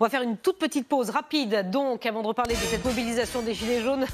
On va faire une toute petite pause rapide, donc, avant de reparler de cette mobilisation des Gilets jaunes.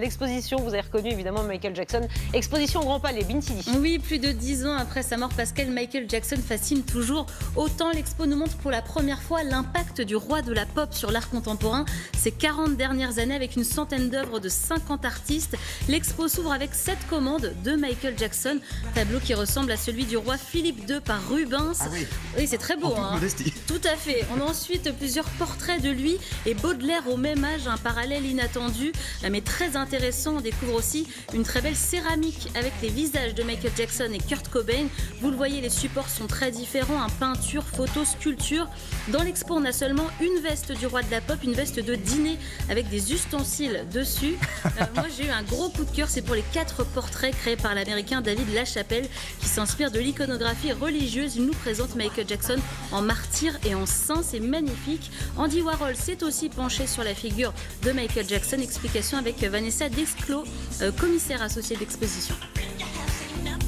L'exposition, vous avez reconnu évidemment Michael Jackson. Exposition au Grand Palais, Binti. Oui, plus de 10 ans après sa mort, Pascal, Michael Jackson fascine toujours. Autant l'expo nous montre pour la première fois l'impact du roi de la pop sur l'art contemporain. Ces 40 dernières années, avec une centaine d'œuvres de 50 artistes. L'expo s'ouvre avec 7 commandes de Michael Jackson. Tableau qui ressemble à celui du roi Philippe II par Rubens. Ah oui, oui, c'est très beau. Hein. Tout à fait. On a ensuite plusieurs portraits de lui et Baudelaire au même âge, un parallèle inattendu mais très intéressant. On découvre aussi une très belle céramique avec les visages de Michael Jackson et Kurt Cobain. Vous le voyez, les supports sont très différents, hein, peinture, photo, sculpture. Dans l'expo, on a seulement une veste du roi de la pop, une veste de dîner avec des ustensiles dessus. Moi, j'ai eu un gros coup de cœur, c'est pour les 4 portraits créés par l'américain David Lachapelle qui s'inspire de l'iconographie religieuse. Il nous présente Michael Jackson en martyr et en saint, c'est magnifique. Andy Warhol s'est aussi penché sur la figure de Michael Jackson. Explication avec Vanessa Desclos, commissaire associée d'exposition.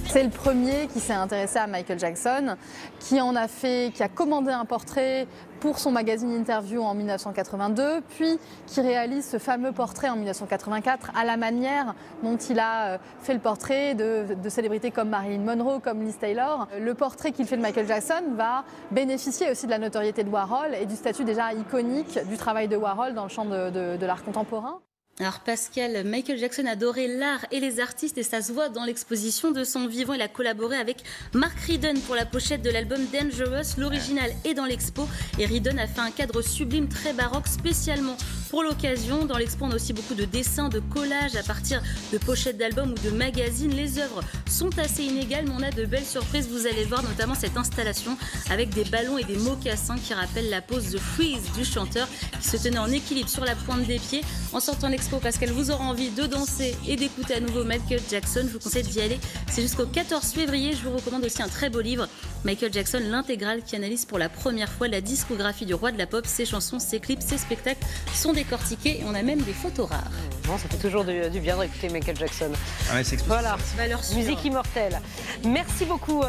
C'est le premier qui s'est intéressé à Michael Jackson, qui a commandé un portrait pour son magazine Interview en 1982, puis qui réalise ce fameux portrait en 1984 à la manière dont il a fait le portrait de célébrités comme Marilyn Monroe, comme Liz Taylor. Le portrait qu'il fait de Michael Jackson va bénéficier aussi de la notoriété de Warhol et du statut déjà iconique du travail de Warhol dans le champ de l'art contemporain. Alors Pascal, Michael Jackson adorait l'art et les artistes et ça se voit dans l'exposition de son vivant. Il a collaboré avec Mark Ryden pour la pochette de l'album Dangerous. L'original est dans l'expo et Ryden a fait un cadre sublime très baroque spécialement pour l'occasion. Dans l'expo, on a aussi beaucoup de dessins, de collages à partir de pochettes d'albums ou de magazines. Les œuvres sont assez inégales mais on a de belles surprises. Vous allez voir notamment cette installation avec des ballons et des mocassins qui rappellent la pose The Freeze du chanteur qui se tenait en équilibre sur la pointe des pieds. En sortant l'expo, Pascal, vous aurez envie de danser et d'écouter à nouveau Michael Jackson. Je vous conseille d'y aller. C'est jusqu'au 14 février. Je vous recommande aussi un très beau livre, Michael Jackson, l'intégrale, qui analyse pour la première fois la discographie du roi de la pop. Ses chansons, ses clips, ses spectacles sont décortiqués et on a même des photos rares. Bon, ça fait toujours du bien d'écouter Michael Jackson. Ah ouais, voilà, valeur sûre. Musique immortelle. Merci beaucoup,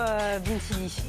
Binti.